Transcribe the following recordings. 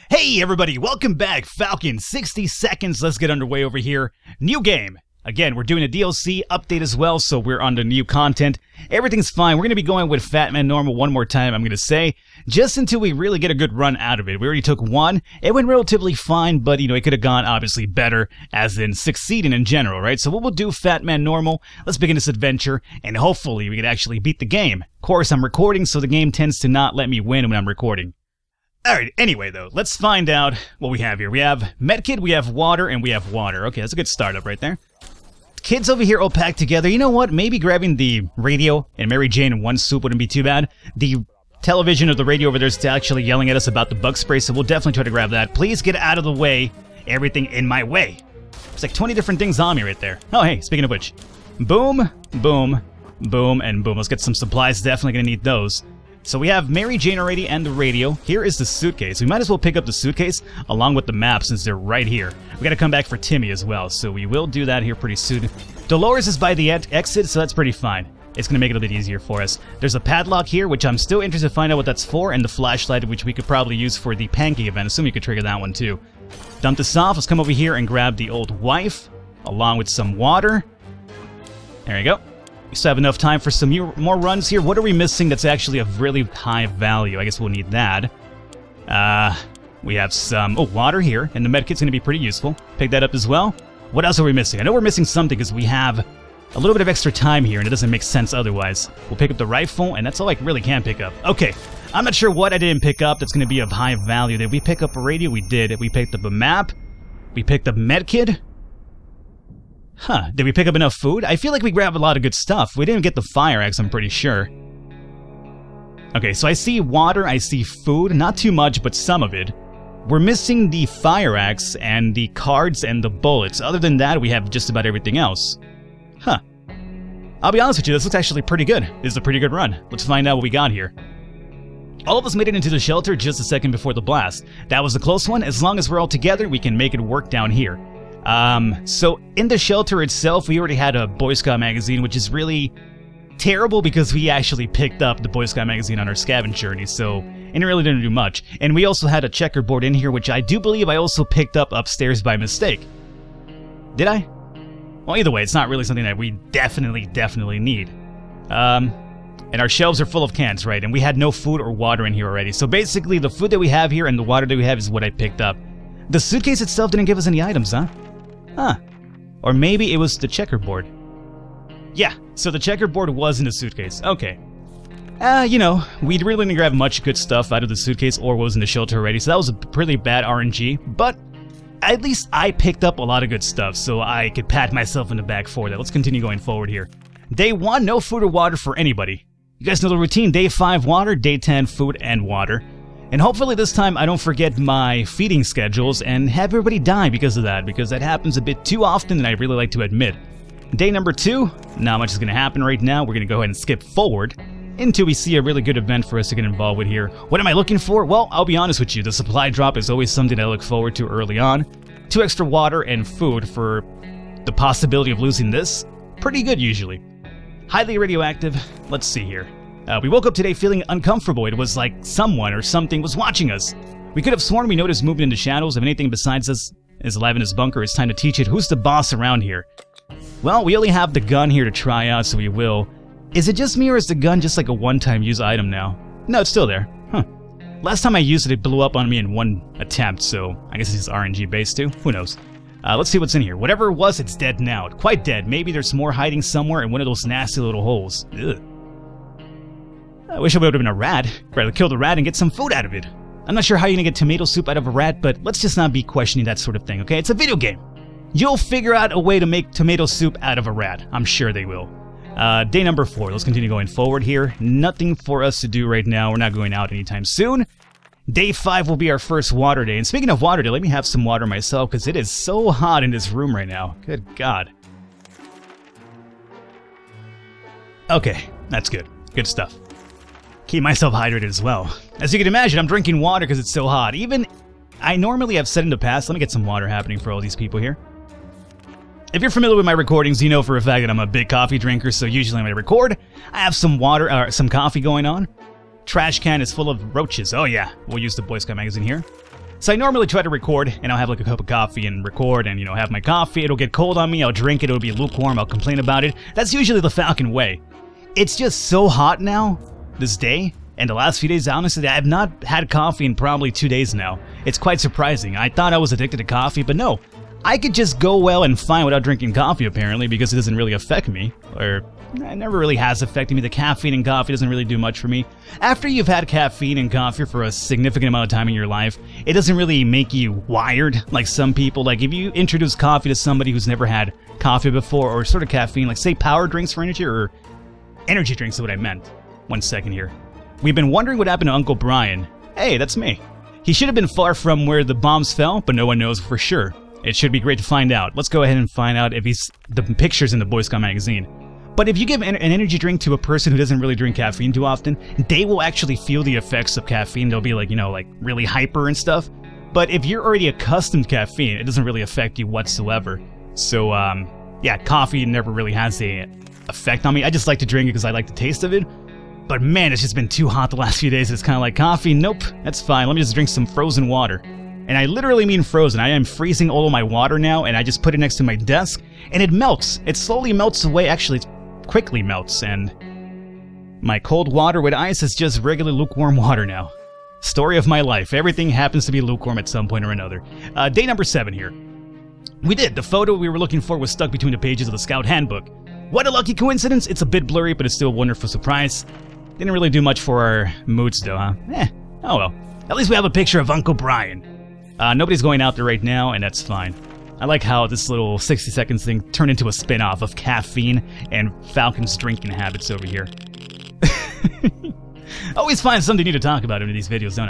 Hey everybody, welcome back. Falcon, 60 seconds. Let's get underway over here. New game. Again, we're doing a DLC update as well, so we're on the new content. Everything's fine. We're going to be going with Fat Man Normal one more time, I'm going to say, just until we really get a good run out of it. We already took one. It went relatively fine, but, it could have gone obviously better, as in succeeding in general, right? So what we'll do, Fat Man Normal, let's begin this adventure, and hopefully we can actually beat the game. Of course, I'm recording, so the game tends to not let me win when I'm recording. Alright, anyway though, let's find out what we have here. We have medkit, we have water, and we have water. Okay, that's a good startup right there. Kids over here all packed together. You know what? Maybe grabbing the radio and Mary Jane in one swoop wouldn't be too bad. The television or the radio over there is actually yelling at us about the bug spray, so we'll definitely try to grab that. Please get out of the way. Everything in my way. There's like 20 different things on me right there. Oh, hey, speaking of which. Boom, boom, boom, and boom. Let's get some supplies. Definitely gonna need those. So we have Mary Jane already and the radio. Here is the suitcase. We might as well pick up the suitcase along with the map since they're right here. We gotta come back for Timmy as well, so we will do that here pretty soon. Dolores is by the exit, so that's pretty fine. It's gonna make it a bit easier for us. There's a padlock here, which I'm still interested to find out what that's for, and the flashlight, which we could probably use for the pancake event. Assume you could trigger that one too. Dump this off. Let's come over here and grab the old wife, along with some water. There you go. We still have enough time for some more runs here. What are we missing that's actually of really high value? I guess we'll need that. We have some water here, and the medkit's going to be pretty useful. Pick that up as well. What else are we missing? I know we're missing something because we have a little bit of extra time here, and it doesn't make sense otherwise. We'll pick up the rifle, and that's all I really can pick up. Okay, I'm not sure what I didn't pick up that's going to be of high value. Did we pick up a radio? We did. We picked up a map. We picked up medkit. Huh, did we pick up enough food? I feel like we grabbed a lot of good stuff. We didn't get the fire axe, I'm pretty sure. Okay, so I see water, I see food, not too much, but some of it. We're missing the fire axe and the cards and the bullets. Other than that, we have just about everything else. Huh. I'll be honest with you, this looks actually pretty good. This is a pretty good run. Let's find out what we got here. All of us made it into the shelter just a second before the blast. That was a close one. As long as we're all together, we can make it work down here. So in the shelter itself, we already had a Boy Scout magazine, which is really terrible because we actually picked up the Boy Scout magazine on our scavenge journey, so it really didn't do much. And we also had a checkerboard in here, which I do believe I also picked up upstairs by mistake. Did I? Well, either way, it's not really something that we definitely need. And our shelves are full of cans, right? And we had no food or water in here already. So basically, the food that we have here and the water that we have is what I picked up. The suitcase itself didn't give us any items, huh? Huh. Or maybe it was the checkerboard. Yeah, so the checkerboard was in the suitcase. Okay. We really didn't grab much good stuff out of the suitcase or what was in the shelter already, so that was a pretty bad RNG, but at least I picked up a lot of good stuff, so I could pat myself in the back for that. Let's continue going forward here. Day 1, no food or water for anybody. You guys know the routine. Day 5, water. Day 10, food and water. And hopefully this time I don't forget my feeding schedules and have everybody die because of that, because that happens a bit too often than I really like to admit. Day number 2, not much is going to happen right now. We're going to go ahead and skip forward until we see a really good event for us to get involved with here. What am I looking for? Well, I'll be honest with you, the supply drop is always something I look forward to early on. 2 extra water and food for the possibility of losing this. Pretty good usually. Highly radioactive. Let's see here. We woke up today feeling uncomfortable. It was like someone or something was watching us. We could have sworn we noticed movement in the shadows. If anything besides us is alive in his bunker, it's time to teach it who's the boss around here. Well, we only have the gun here to try out, so we will. Is it just me or is the gun just like a one-time use item now? No, it's still there. Huh. Last time I used it, it blew up on me in one attempt, so I guess it's RNG based too. Who knows? Let's see what's in here. Whatever it was, it's dead now. Quite dead. Maybe there's more hiding somewhere in one of those nasty little holes. Ugh. I wish I would have been a rat. Rather kill the rat and get some food out of it. I'm not sure how you're gonna get tomato soup out of a rat, but let's just not be questioning that sort of thing, okay? It's a video game. You'll figure out a way to make tomato soup out of a rat. I'm sure they will. Day number 4. Let's continue going forward here. Nothing for us to do right now. We're not going out anytime soon. Day 5 will be our first water day. And speaking of water day, let me have some water myself because it is so hot in this room right now. Good God. Okay, that's good. Good stuff. Keep myself hydrated as well. As you can imagine, I'm drinking water because it's so hot. Even I normally have said in the past, let me get some water happening for all these people here. If you're familiar with my recordings, you know for a fact that I'm a big coffee drinker, so usually when I record, I have some water, some coffee going on. Trash can is full of roaches. Oh yeah, we'll use the Boy Scout magazine here. So I normally try to record, and I'll have like a cup of coffee and record and, you know, have my coffee. It'll get cold on me, I'll drink it, it'll be lukewarm, I'll complain about it. That's usually the Falcon way. It's just so hot now, this day, and the last few days, honestly, I have not had coffee in probably 2 days now. It's quite surprising. I thought I was addicted to coffee, but no. I could just go well and fine without drinking coffee, apparently, because it doesn't really affect me, or it never really has affected me. The caffeine in coffee doesn't really do much for me. After you've had caffeine and coffee for a significant amount of time in your life, it doesn't really make you wired like some people. Like if you introduce coffee to somebody who's never had coffee before, or sort of caffeine, like say power drinks for energy, or energy drinks is what I meant. 1 second here. We've been wondering what happened to Uncle Brian. Hey, that's me. He should have been far from where the bombs fell, but no one knows for sure. It should be great to find out. Let's go ahead and find out if he's the pictures in the Boy Scout magazine. But if you give an energy drink to a person who doesn't really drink caffeine too often, they will actually feel the effects of caffeine. They'll be like, you know, like really hyper and stuff. But if you're already accustomed to caffeine, it doesn't really affect you whatsoever. So, yeah, coffee never really has a effect on me. I just like to drink it because I like the taste of it. But man, it's just been too hot the last few days. It's kind of like coffee. Nope, that's fine. Let me just drink some frozen water. And I literally mean frozen. I am freezing all of my water now, and I just put it next to my desk, and it melts. It slowly melts away. Actually, it quickly melts, and my cold water with ice is just regular lukewarm water now. Story of my life. Everything happens to be lukewarm at some point or another. Day number 7 here. We did. The photo we were looking for was stuck between the pages of the Scout Handbook. What a lucky coincidence. It's a bit blurry, but it's still a wonderful surprise. Didn't really do much for our moods, though, huh? Oh well. At least we have a picture of Uncle Brian. Nobody's going out there right now, and that's fine. I like how this little 60 seconds thing turned into a spin-off of caffeine and Falcon's drinking habits over here. Always find something new to talk about in these videos, don't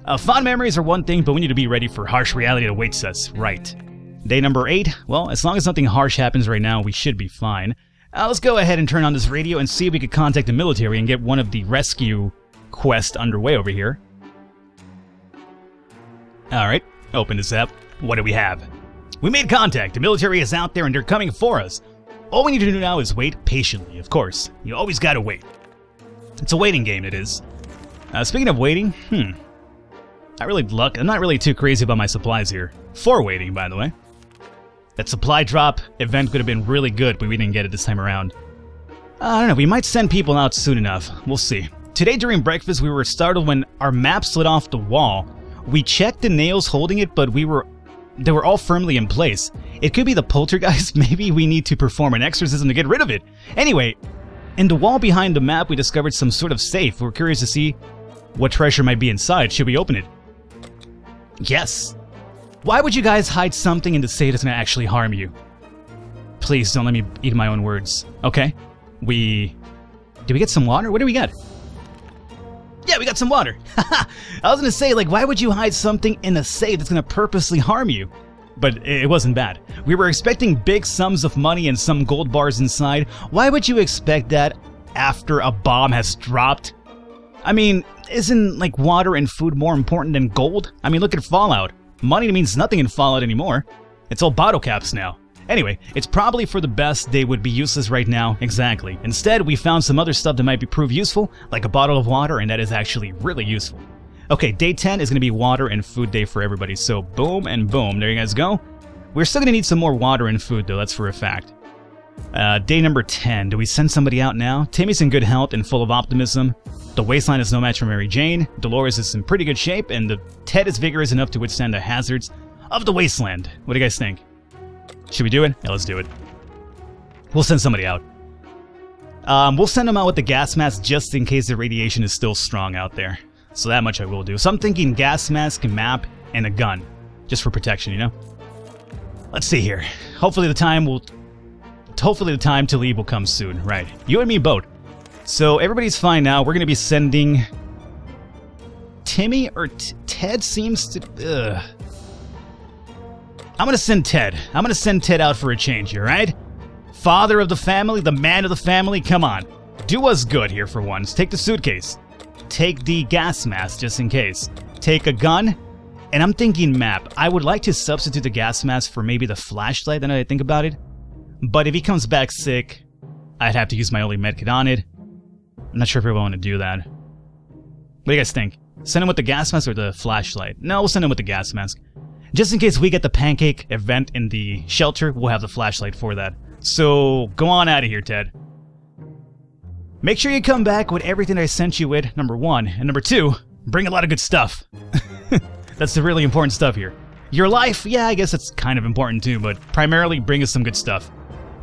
I? Fond memories are one thing, but we need to be ready for harsh reality that awaits us, right? Day number 8, well, as long as nothing harsh happens right now, we should be fine. Let's go ahead and turn on this radio and see if we could contact the military and get one of the rescue quests underway over here. Alright, open this up. What do we have? We made contact. The military is out there and they're coming for us. All we need to do now is wait patiently, of course. You always gotta wait. It's a waiting game, it is. Speaking of waiting, I'm not really too crazy about my supplies here. For waiting, by the way. That supply drop event could have been really good, but we didn't get it this time around. I don't know, we might send people out soon enough. We'll see. Today during breakfast, we were startled when our map slid off the wall. We checked the nails holding it, but they were all firmly in place. It could be the poltergeist. Maybe we need to perform an exorcism to get rid of it. Anyway, in the wall behind the map, we discovered some sort of safe. We're curious to see what treasure might be inside. Should we open it? Yes. Why would you guys hide something in the safe that's going to actually harm you? Please don't let me eat my own words. Okay. Did we get some water? What do we get? Yeah, we got some water. I was gonna say, like, why would you hide something in a safe that's gonna purposely harm you? But it wasn't bad. We were expecting big sums of money and some gold bars inside. Why would you expect that after a bomb has dropped? I mean, isn't, like, water and food more important than gold? I mean, look at Fallout. Money means nothing in Fallout anymore. It's all bottle caps now. Anyway, it's probably for the best. They would be useless right now. Exactly. Instead, we found some other stuff that might prove useful, like a bottle of water, and that is actually really useful. Okay, day 10 is going to be water and food day for everybody, so boom and boom. There you guys go. We're still going to need some more water and food, though, that's for a fact. Day number 10. Do we send somebody out now? Timmy's in good health and full of optimism. The wasteland is no match for Mary Jane. Dolores is in pretty good shape, and Ted is vigorous enough to withstand the hazards of the wasteland. What do you guys think? Should we do it? Yeah, let's do it. We'll send somebody out. We'll send them out with the gas mask just in case the radiation is still strong out there. So that much I will do. So I'm thinking gas mask, map, and a gun. Just for protection, you know? Let's see here. Hopefully the time to leave will come soon. Right. You and me both. So everybody's fine now. We're going to be sending... Timmy or Ted seems to... I'm going to send Ted. I'm going to send Ted out for a change here, right? Father of the family, the man of the family, come on. Do us good here for once. Take the suitcase. Take the gas mask just in case. Take a gun. And I'm thinking map. I would like to substitute the gas mask for maybe the flashlight, now that I think about it. But if he comes back sick, I'd have to use my only medkit on it. I'm not sure if I want to do that. What do you guys think? Send him with the gas mask or the flashlight? No, we'll send him with the gas mask. Just in case we get the pancake event in the shelter, we'll have the flashlight for that. So, go on out of here, Ted. Make sure you come back with everything I sent you with, number 1. And number 2, bring a lot of good stuff. That's the really important stuff here. Your life, yeah, I guess that's kind of important too, but primarily bring us some good stuff.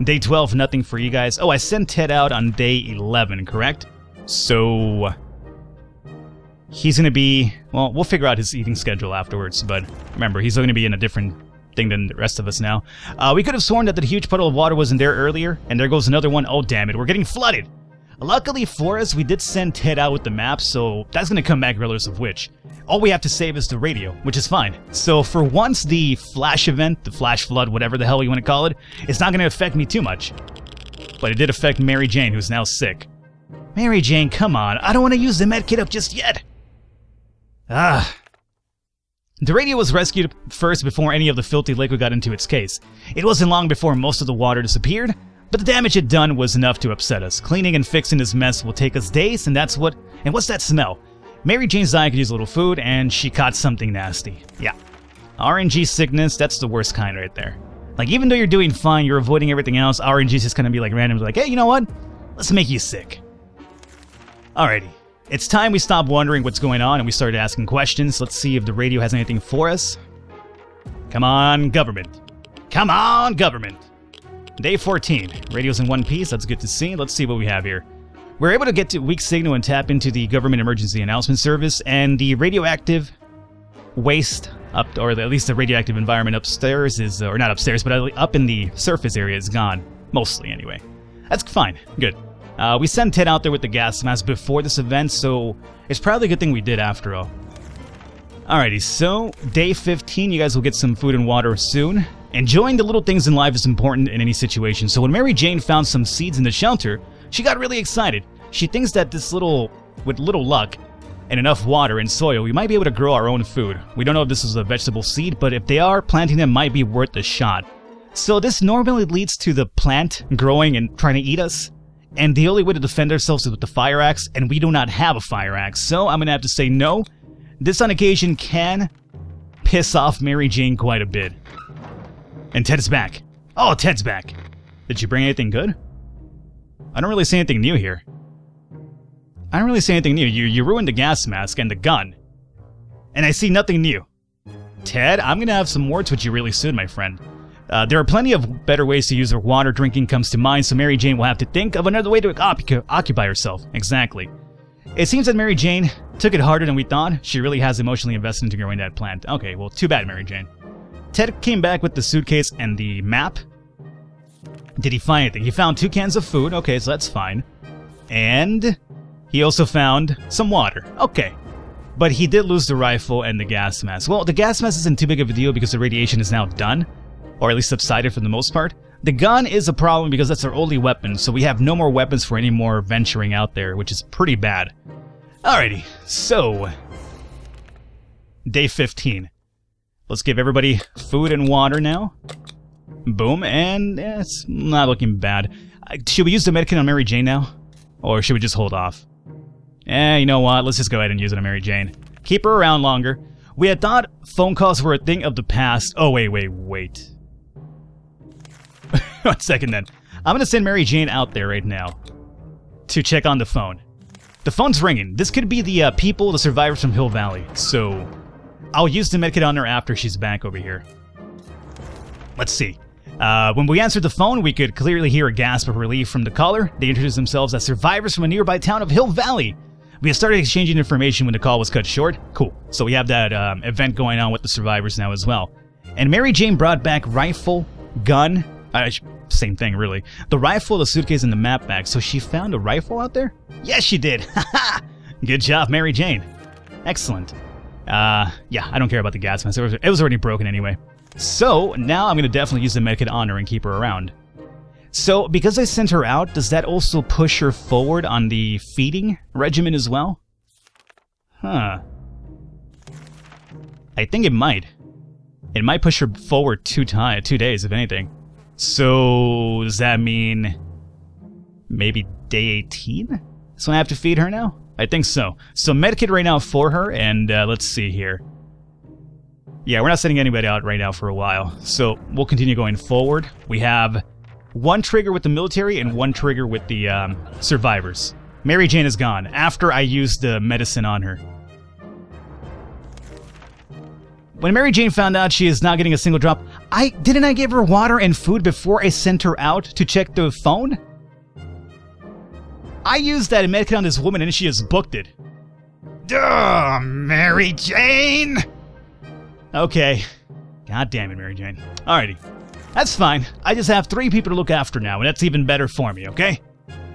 Day 12, nothing for you guys. Oh, I sent Ted out on day 11, correct? So... he's gonna be... well, we'll figure out his eating schedule afterwards, but remember, he's going to be in a different thing than the rest of us now. We could have sworn that the huge puddle of water wasn't there earlier, and there goes another one. Oh, damn it, we're getting flooded! Luckily for us, we did send Ted out with the map, so that's gonna come back regardless of which. All we have to save is the radio, which is fine. So for once, the flash event, the flash flood, whatever the hell you want to call it, it's not gonna affect me too much. But it did affect Mary Jane, who's now sick. Mary Jane, come on, I don't want to use the medkit up just yet! Ah. The radio was rescued first before any of the filthy liquid got into its case. It wasn't long before most of the water disappeared, but the damage it done was enough to upset us. Cleaning and fixing this mess will take us days, and what's that smell? Mary Jane's eye could use a little food, and she caught something nasty. Yeah. RNG sickness, that's the worst kind right there. Like, even though you're doing fine, you're avoiding everything else, RNG's just gonna be like randomly like, hey, you know what? Let's make you sick. Alrighty. It's time we stop wondering what's going on and we started asking questions. Let's see if the radio has anything for us. Come on, government. Come on, government. Day 14. Radio's in one piece. That's good to see. Let's see what we have here. We're able to get to weak signal and tap into the government emergency announcement service, and the radioactive waste up, or at least the radioactive environment upstairs is, or not upstairs, but up in the surface area is gone. Mostly, anyway. That's fine. Good. We sent Ted out there with the gas mask before this event, so it's probably a good thing we did after all. Alrighty, so day 15, you guys will get some food and water soon. Enjoying the little things in life is important in any situation, so when Mary Jane found some seeds in the shelter, she got really excited. She thinks that with little luck and enough water and soil, we might be able to grow our own food. We don't know if this is a vegetable seed, but if they are, planting them might be worth a shot. So this normally leads to the plant growing and trying to eat us, and the only way to defend ourselves is with the fire axe, and we do not have a fire axe, so I'm gonna have to say no. This on occasion can piss off Mary Jane quite a bit. And Ted's back. Oh, Ted's back. Did you bring anything good? I don't really see anything new here. I don't really see anything new. You ruined the gas mask and the gun. And I see nothing new. Ted, I'm gonna have some words with you really soon, my friend. There are plenty of better ways to use her. Water drinking comes to mind, so Mary Jane will have to think of another way to occupy herself. Exactly. It seems that Mary Jane took it harder than we thought. She really has emotionally invested into growing that plant. Okay, well, too bad, Mary Jane. Ted came back with the suitcase and the map. Did he find anything? He found 2 cans of food. Okay, so that's fine. And he also found some water. Okay. But he did lose the rifle and the gas mask. Well, the gas mask isn't too big of a deal because the radiation is now done. Or at least subsided for the most part. The gun is a problem because that's our only weapon, so we have no more weapons for any more venturing out there, which is pretty bad. Alrighty, so... Day 15. Let's give everybody food and water now. Boom, and it's not looking bad. Should we use the medkit on Mary Jane now? Or should we just hold off? You know what? Let's just go ahead and use it on Mary Jane. Keep her around longer. We had thought phone calls were a thing of the past. Oh, wait. 1 second then. I'm gonna send Mary Jane out there right now to check on the phone. The phone's ringing. This could be the people, the survivors from Hill Valley. So I'll use the medkit on her after she's back over here. Let's see. When we answered the phone, we could clearly hear a gasp of relief from the caller. They introduced themselves as survivors from a nearby town of Hill Valley. We had started exchanging information when the call was cut short. Cool. So we have that event going on with the survivors now as well. And Mary Jane brought back rifle, gun, same thing really. The rifle, the suitcase, and the map bag. So she found a rifle out there? Yes, she did. Haha. Good job, Mary Jane. Excellent. Yeah, I don't care about the gas mask. It was already broken anyway. So now I'm gonna definitely use the medkit on her and keep her around. So because I sent her out, does that also push her forward on the feeding regimen as well? Huh. I think it might. It might push her forward 2 days, if anything. So does that mean maybe day 18? So I have to feed her now? I think so. So medkit right now for her, and let's see here. Yeah, we're not sending anybody out right now for a while, so we'll continue going forward. We have one trigger with the military and one trigger with the survivors. Mary Jane is gone after I used the medicine on her. When Mary Jane found out she is not getting a single drop, didn't I give her water and food before I sent her out to check the phone? I used that medkit on this woman and she has booked it. Duh, Mary Jane! Okay. God damn it, Mary Jane. Alrighty. That's fine. I just have 3 people to look after now, and that's even better for me, okay?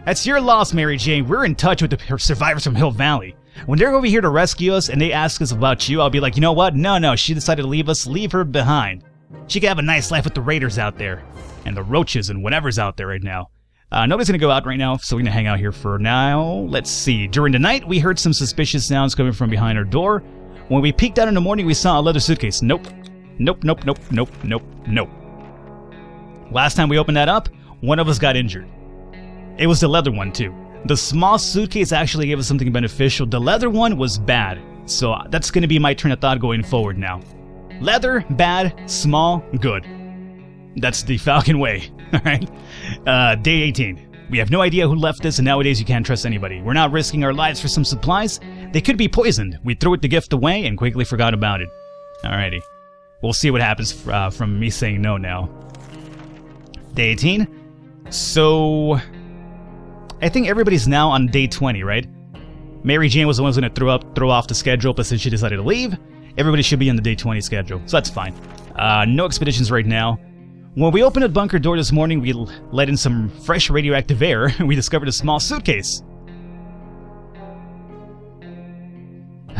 That's your loss, Mary Jane. We're in touch with the survivors from Hill Valley. When they're over here to rescue us and they ask us about you, I'll be like, you know what? No, she decided to leave us. Leave her behind. She can have a nice life with the raiders out there. And the roaches and whatever's out there right now. Nobody's going to go out right now, so we're going to hang out here for now. Let's see. During the night, we heard some suspicious sounds coming from behind our door. When we peeked out in the morning, we saw a leather suitcase. Nope. Nope. Last time we opened that up, one of us got injured. It was the leather one, too. The small suitcase actually gave us something beneficial. The leather one was bad. So that's going to be my train of thought going forward now. Leather, bad, small, good. That's the Falcon way. Alright? Day 18. We have no idea who left this, and nowadays you can't trust anybody. We're not risking our lives for some supplies. They could be poisoned. We threw the gift away and quickly forgot about it. Alrighty. We'll see what happens from me saying no now. Day 18. So I think everybody's now on day 20, right? Mary Jane was the one who's going to throw off the schedule, but since she decided to leave, everybody should be on the day 20 schedule. So that's fine. No expeditions right now. When we opened the bunker door this morning, we let in some fresh radioactive air, and we discovered a small suitcase. You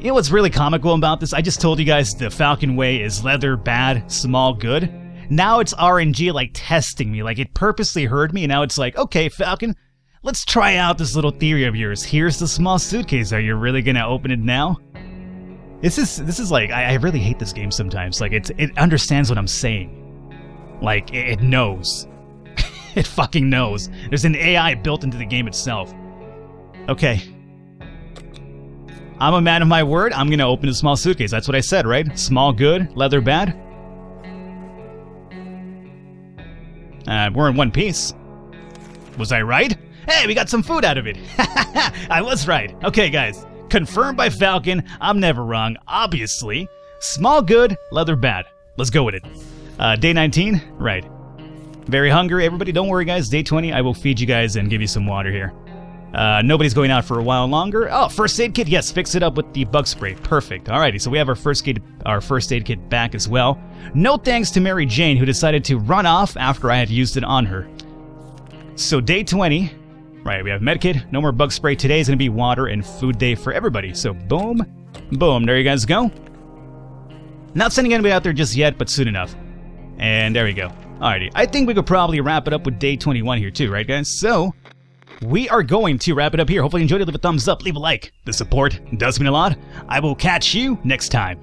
know what's really comical about this? I just told you guys the Falcon way is leather, bad, small, good. Now it's RNG, like, testing me. Like, it purposely heard me, and now it's like, okay, Falcon, let's try out this little theory of yours. Here's the small suitcase. Are you really gonna open it now? This is like, I really hate this game sometimes. Like, it understands what I'm saying. Like, it knows. It fucking knows. There's an AI built into the game itself. Okay. I'm a man of my word. I'm gonna open a small suitcase. That's what I said, right? Small, good. Leather, bad. We're in one piece. Was I right? Hey, we got some food out of it. I was right. Okay, guys. Confirmed by Falcon. I'm never wrong, obviously. Small good, leather bad. Let's go with it. Day 19? Right. Very hungry, everybody. Don't worry, guys. Day 20, I will feed you guys and give you some water here. Nobody's going out for a while longer. Oh, first aid kit. Yes, fix it up with the bug spray. Perfect. Alrighty, so we have our first aid kit back as well. No thanks to Mary Jane, who decided to run off after I had used it on her. So day 20. Right, we have medkit, no more bug spray. Today is going to be water and food day for everybody. So boom, boom, there you guys go. Not sending anybody out there just yet, but soon enough. And there we go. Alrighty, I think we could probably wrap it up with day 21 here too, right guys? So, we are going to wrap it up here. Hopefully you enjoyed it. Leave a thumbs up, leave a like. The support does mean a lot. I will catch you next time.